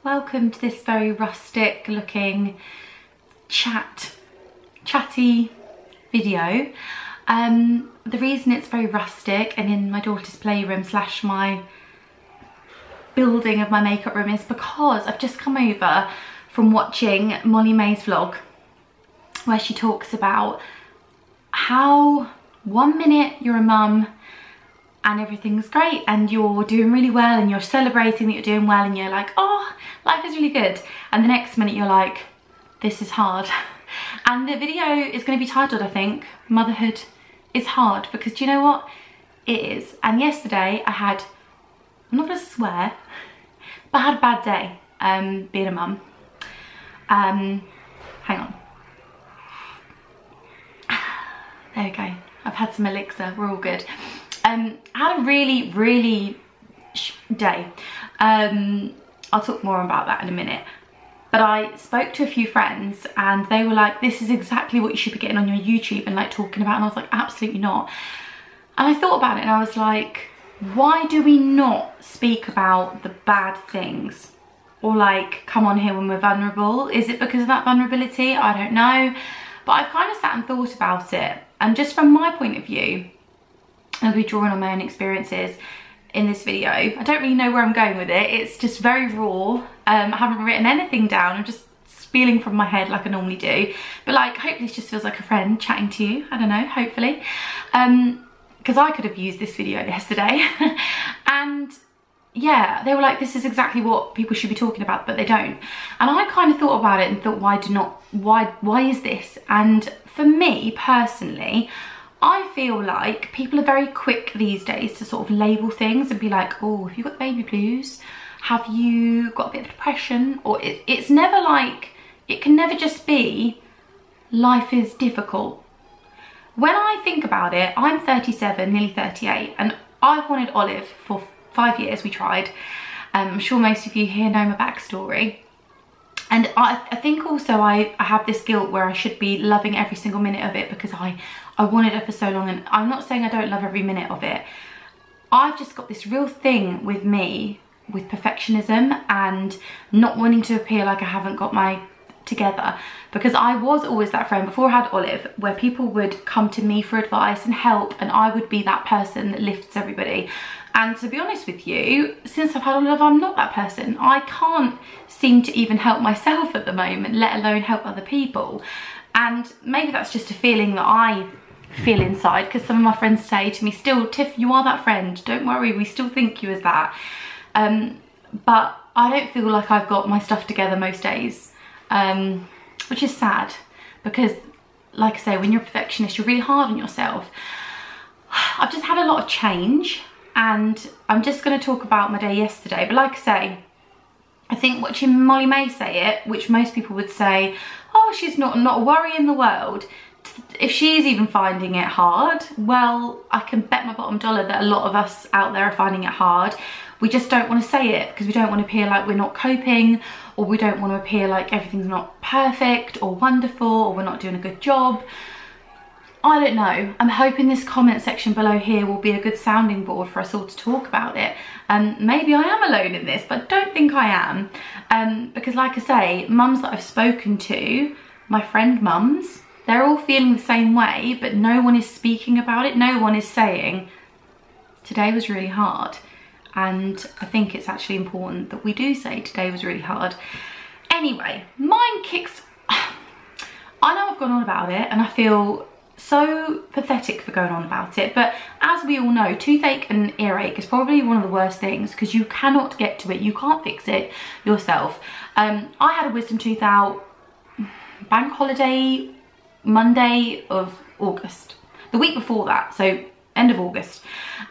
welcome to this very rustic looking chatty video. The reason it's very rustic and in my daughter's playroom slash my building of my makeup room is because I've just come over from watching Molly May's vlog where she talks about how 1 minute you're a mum and everything's great and you're doing really well and you're celebrating that you're doing well and you're like, oh, life is really good, and the next minute you're like, this is hard. And the video is going to be titled, I think, Motherhood is Hard, because do you know what? It is. And yesterday I had, I'm not going to swear, but I had a bad day being a mum. Hang on. There we go. I've had some elixir, we're all good. I had a really day. I'll talk more about that in a minute. But I spoke to a few friends and they were like, this is exactly what you should be getting on your YouTube and like talking about, and I was like, absolutely not. And I thought about it and I was like, why do we not speak about the bad things? Or like come on here when we're vulnerable? Is it because of that vulnerability? I don't know. But I've kind of sat and thought about it, and just from my point of view, I'll be drawing on my own experiences in this video. I don't really know where I'm going with it. It's just very raw. I haven't written anything down. I'm just spieling from my head like I normally do. But like, hopefully this just feels like a friend chatting to you. I don't know, hopefully. Because I could have used this video yesterday. And yeah, they were like, this is exactly what people should be talking about, but they don't. And I kind of thought about it and thought, why is this? And for me personally, I feel like people are very quick these days to sort of label things and be like, oh, have you got the baby blues? Have you got a bit of depression? Or it's never like, it can never just be, life is difficult. When I think about it, I'm 37, nearly 38, and I've wanted Olive for 5 years. We tried. I'm sure most of you here know my backstory. And I think also I have this guilt where I should be loving every single minute of it because I wanted it for so long, and I'm not saying I don't love every minute of it. I've just got this real thing with me, with perfectionism and not wanting to appear like I haven't got my together, because I was always that friend before I had Olive where people would come to me for advice and help, and I would be that person that lifts everybody. And to be honest with you, since I've had Olive, I'm not that person. I can't seem to even help myself at the moment, let alone help other people. And maybe that's just a feeling that I feel inside, because some of my friends say to me still, Tiff, you are that friend, don't worry, we still think you as that. But I don't feel like I've got my stuff together most days, which is sad, because like I say, when you're a perfectionist, you're really hard on yourself. I've just had a lot of change, and I'm just going to talk about my day yesterday. But like I say, I think watching Molly May say it, which most people would say, oh, she's not a worry in the world. If she's even finding it hard, well, I can bet my bottom dollar that a lot of us out there are finding it hard. We just don't want to say it because we don't want to appear like we're not coping, or we don't want to appear like everything's not perfect or wonderful, or we're not doing a good job. I don't know. I'm hoping this comment section below here will be a good sounding board for us all to talk about it. Maybe I am alone in this, but I don't think I am. Because like I say, mums that I've spoken to, my friend mums, they're all feeling the same way, but no one is speaking about it. No one is saying, today was really hard. And I think it's actually important that we do say today was really hard. Anyway, mine kicks... I know I've gone on about it and I feel so pathetic for going on about it, but as we all know, toothache and earache is probably one of the worst things because you cannot get to it, you can't fix it yourself. I had a wisdom tooth out bank holiday Monday of August, the week before that, so end of August,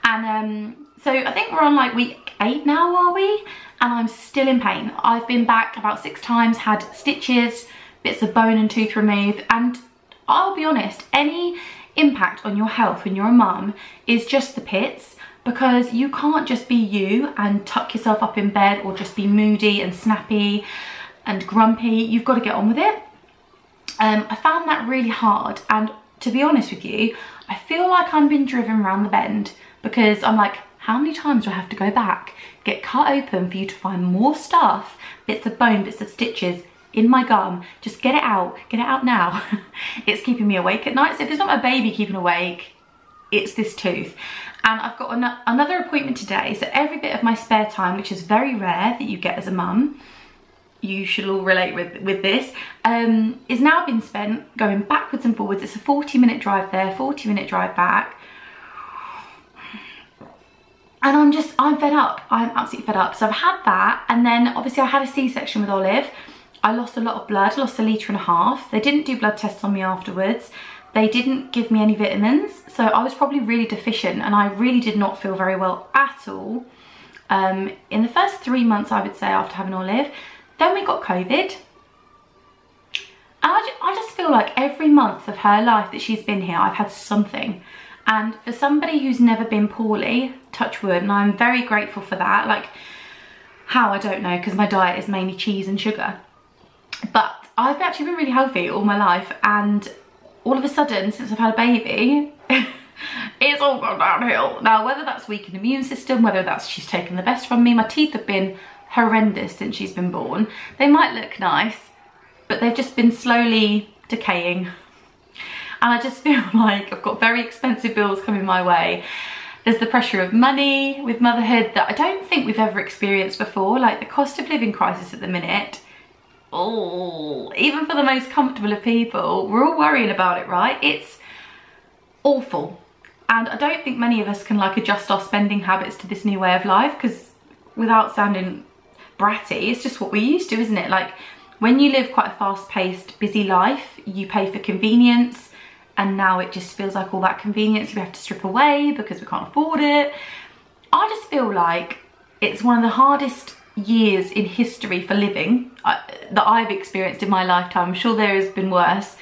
and so I think we're on like week 8 now, are we? And I'm still in pain. I've been back about 6 times, had stitches, bits of bone and tooth removed, and I'll be honest, any impact on your health when you're a mum is just the pits, because you can't just be you and tuck yourself up in bed or just be moody and snappy and grumpy. You've got to get on with it. I found that really hard, and to be honest with you, I feel like I'm being driven around the bend because I'm like, how many times do I have to go back, get cut open for you to find more stuff, bits of bone, bits of stitches in my gum? Just get it out now. It's keeping me awake at night. So if it's not my baby keeping awake, it's this tooth. And I've got another appointment today. So every bit of my spare time, which is very rare that you get as a mum, you should all relate with this, is now been spent going backwards and forwards. It's a 40-minute drive there, 40-minute drive back. And I'm fed up. I'm absolutely fed up. So I've had that, and then obviously I had a C-section with Olive. I lost a lot of blood, lost 1.5 litres. They didn't do blood tests on me afterwards. They didn't give me any vitamins. So I was probably really deficient, and I really did not feel very well at all. In the first 3 months, I would say, after having Olive. Then we got COVID. And I just feel like every month of her life that she's been here, I've had something. And for somebody who's never been poorly, touch wood, and I'm very grateful for that. Like, how, I don't know, because my diet is mainly cheese and sugar. But I've actually been really healthy all my life, and all of a sudden, since I've had a baby, it's all gone downhill. Now, whether that's weakened immune system, whether that's she's taken the best from me, my teeth have been horrendous since she's been born. They might look nice, but they've just been slowly decaying. And I just feel like I've got very expensive bills coming my way. There's the pressure of money with motherhood that I don't think we've ever experienced before. Like the cost of living crisis at the minute. Oh, even for the most comfortable of people, we're all worrying about it, right? It's awful. And I don't think many of us can like adjust our spending habits to this new way of life, because without sounding bratty, it's just what we're used to, isn't it? Like when you live quite a fast-paced, busy life, you pay for convenience, and now it just feels like all that convenience we have to strip away because we can't afford it. I just feel like it's one of the hardest years in history for living that I've experienced in my lifetime. I'm sure there has been worse.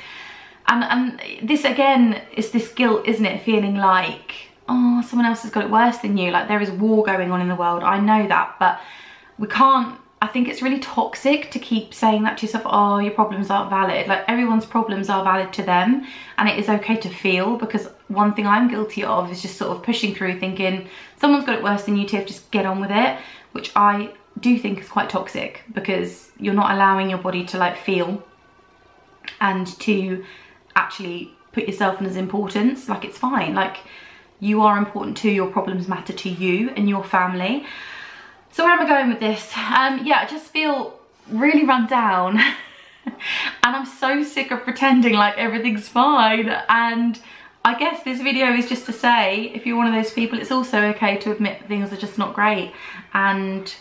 And this again is this guilt, isn't it? Feeling like, oh, someone else has got it worse than you. Like there is war going on in the world. I know that, but we can't, I think it's really toxic to keep saying that to yourself, oh, your problems aren't valid. Like everyone's problems are valid to them, and it is okay to feel, because one thing I'm guilty of is just sort of pushing through thinking someone's got it worse than you, Tiff, just get on with it, which I do think is quite toxic, because you're not allowing your body to like feel and to actually put yourself in as importance. Like it's fine, like you are important too, your problems matter to you and your family. So where am I going with this? Yeah, I just feel really run down and I'm so sick of pretending like everything's fine. And I guess this video is just to say, if you're one of those people, it's also okay to admit that things are just not great. And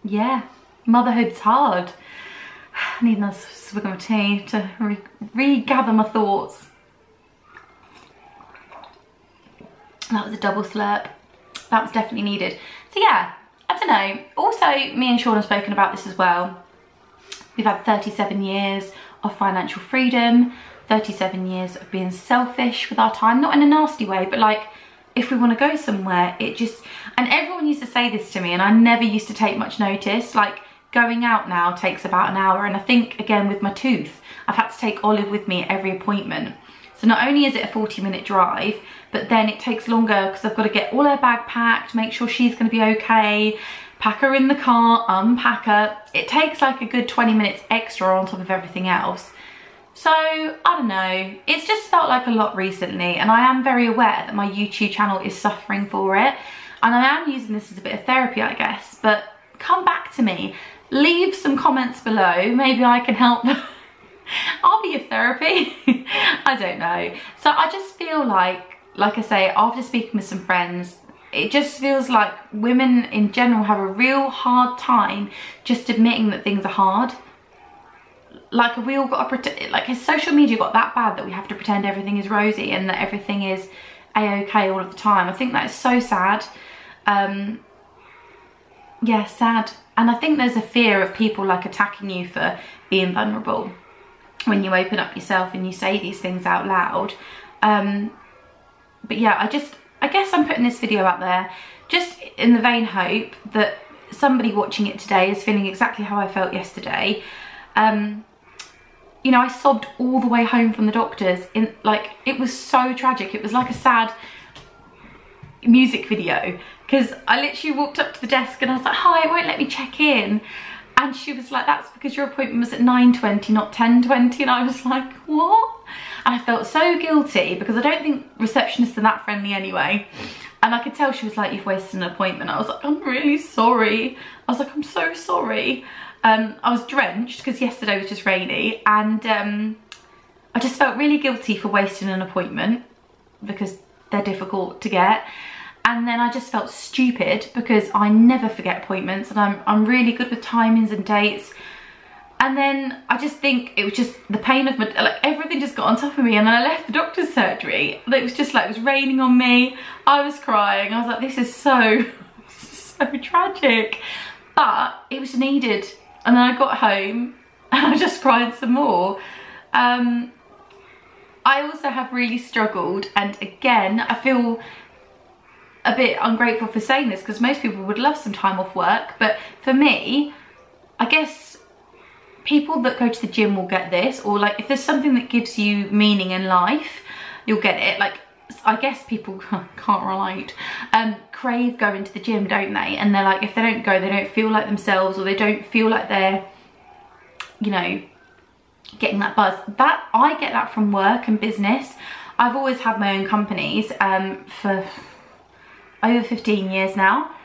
yeah, motherhood's hard. I need another swig of tea to regather my thoughts. That was a double slurp. That was definitely needed. So yeah, I don't know. Also, me and Sean have spoken about this as well. We've had 37 years of financial freedom, 37 years of being selfish with our time, not in a nasty way, but like if we want to go somewhere, it just, and everyone used to say this to me and I never used to take much notice. Like going out now takes about an hour, and I think again with my tooth, I've had to take Olive with me at every appointment. So not only is it a 40-minute drive, but then it takes longer because I've got to get all her bag packed, make sure she's going to be okay, pack her in the car, unpack her. It takes like a good 20 minutes extra on top of everything else. So I don't know, it's just felt like a lot recently, and I am very aware that my YouTube channel is suffering for it, and I am using this as a bit of therapy, I guess. But come back to me, leave some comments below, maybe I can help. I'll be your therapy. I don't know. So I just feel like I say, after speaking with some friends, it just feels like women in general have a real hard time just admitting that things are hard. Like we all got to pretend, like has social media got that bad that we have to pretend everything is rosy and that everything is a-okay all of the time? I think that is so sad. Yeah, sad. And I think there's a fear of people like attacking you for being vulnerable when you open up yourself and you say these things out loud. But yeah, I guess I'm putting this video out there just in the vain hope that somebody watching it today is feeling exactly how I felt yesterday. You know, I sobbed all the way home from the doctors. Like, it was so tragic. It was like a sad, music video, because I literally walked up to the desk and I was like, hi, it won't let me check in. And she was like, that's because your appointment was at 9:20, not 10:20. And I was like, what? And I felt so guilty because I don't think receptionists are that friendly anyway. And I could tell she was like, you've wasted an appointment. I was like, I'm really sorry. I was like, I'm so sorry. I was drenched because yesterday was just rainy, and I just felt really guilty for wasting an appointment because they're difficult to get. And then I just felt stupid because I never forget appointments, and I'm really good with timings and dates. And then I just think it was just the pain of my, like, everything just got on top of me. And then I left the doctor's surgery. It was just like, it was raining on me. I was crying. I was like, this is so tragic. But it was needed. And then I got home and I just cried some more. I also have really struggled. And again, I feel a bit ungrateful for saying this because most people would love some time off work. But for me, I guess people that go to the gym will get this, or like if there's something that gives you meaning in life, you'll get it. Like, I guess people can't relate, crave going to the gym, don't they? And they're like, if they don't go, they don't feel like themselves, or they don't feel like they're, you know, getting that buzz. That, I get that from work and business. I've always had my own companies for over 15 years now.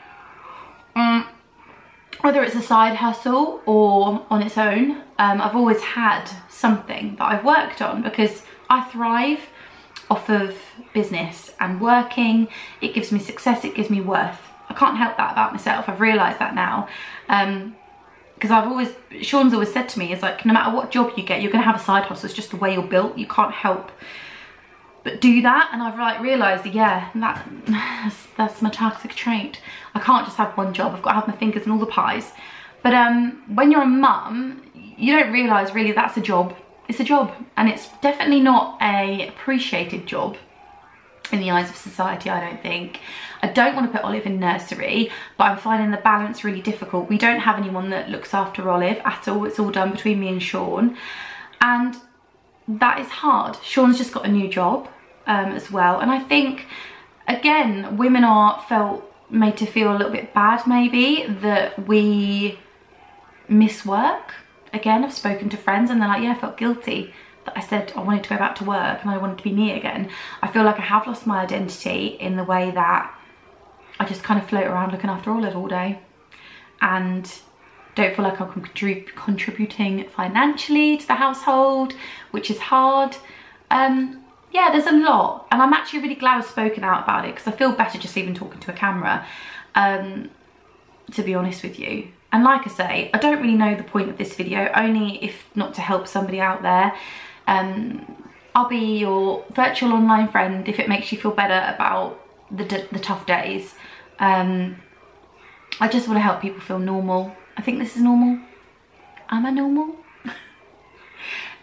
Whether it's a side hustle or on its own, I've always had something that I've worked on because I thrive off of business and working. It gives me success, it gives me worth. I can't help that about myself. I've realised that now. Because I've always, Sean's always said to me, is like, no matter what job you get, you're going to have a side hustle. It's just the way you're built. You can't help but do that. And I've like realised that, yeah, that's my toxic trait. I can't just have one job. I've got to have my fingers in all the pies. But when you're a mum, you don't realise really that's a job. It's a job, and it's definitely not a appreciated job in the eyes of society, I don't think. I don't want to put Olive in nursery, but I'm finding the balance really difficult. We don't have anyone that looks after Olive at all. It's all done between me and Sean, and that is hard. Sean's just got a new job as well, and I think, again, women are made to feel a little bit bad maybe that we miss work. Again, I've spoken to friends and they're like, yeah, I felt guilty that I said I wanted to go back to work and I wanted to be me again. I feel like I have lost my identity in the way that I just kind of float around looking after Olive all day and don't feel like I'm contributing financially to the household, which is hard. Yeah, there's a lot, and I'm actually really glad I've spoken out about it because I feel better just even talking to a camera, to be honest with you. And like I say, I don't really know the point of this video, only if not to help somebody out there. I'll be your virtual online friend if it makes you feel better about the tough days. I just want to help people feel normal. I think this is normal. Am I normal?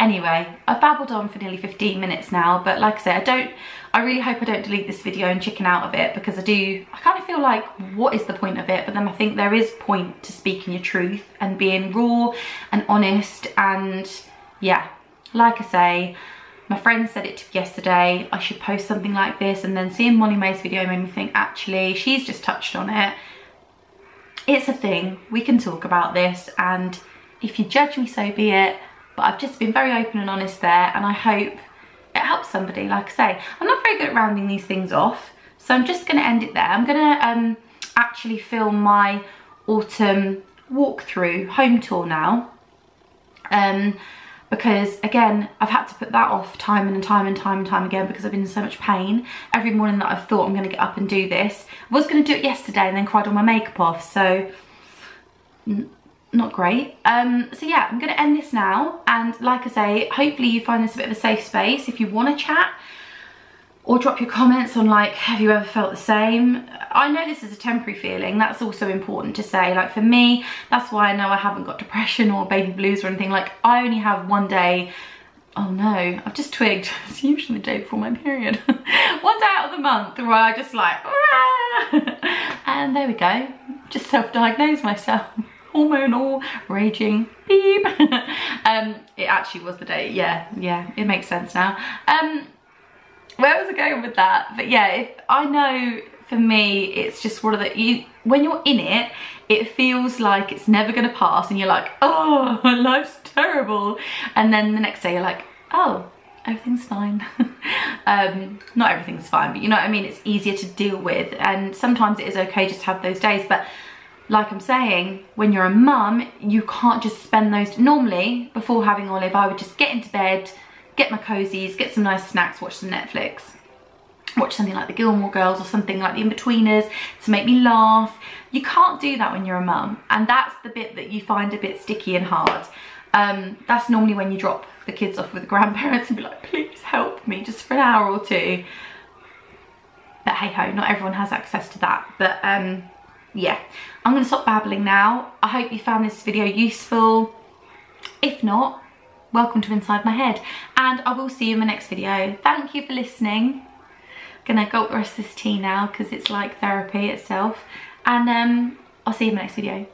Anyway, I've babbled on for nearly 15 minutes now, but like I say, I really hope I don't delete this video and chicken out of it, because I kind of feel like, what is the point of it? But then I think there is point to speaking your truth and being raw and honest. And yeah, like I say, my friend said it yesterday, I should post something like this, and then seeing Molly May's video made me think, actually, she's just touched on it. It's a thing, we can talk about this, and if you judge me, so be it. But I've just been very open and honest there, and I hope it helps somebody. Like I say, I'm not very good at rounding these things off, so I'm just going to end it there. I'm going to actually film my autumn walkthrough home tour now, because again, I've had to put that off time and time again because I've been in so much pain. Every morning that I've thought I'm going to get up and do this, I was going to do it yesterday and then cried all my makeup off, so not great. So yeah, I'm gonna end this now, and like I say, hopefully you find this a bit of a safe space if you want to chat, or drop your comments on like, have you ever felt the same? I know this is a temporary feeling, that's also important to say. Like for me, that's why I know I haven't got depression or baby blues or anything. Like I only have one day, oh no, I've just twigged, it's usually the day before my period. One day out of the month where I just like, and there we go, just self-diagnosed myself. Hormonal, raging, beep. It actually was the day, yeah, it makes sense now. Where was I going with that? But yeah, I know for me, it's just one of the, when you're in it, it feels like it's never gonna pass and you're like, oh, life's terrible. And then the next day you're like, oh, everything's fine. Not everything's fine, but you know what I mean? It's easier to deal with, and sometimes it is okay just to have those days. But like I'm saying, when you're a mum, you can't just spend those. Normally, before having Olive, I would just get into bed, get my cozies, get some nice snacks, watch some Netflix, watch something like the Gilmore Girls or something like the In-Betweeners to make me laugh. You can't do that when you're a mum, and that's the bit that you find a bit sticky and hard. That's normally when you drop the kids off with the grandparents and be like, please help me just for an hour or two. But hey ho, not everyone has access to that. But yeah, I'm gonna stop babbling now. I hope you found this video useful. If not, welcome to Inside My Head, and I will see you in my next video. Thank you for listening. Gonna gulp the rest of this tea now because it's like therapy itself, and I'll see you in my next video.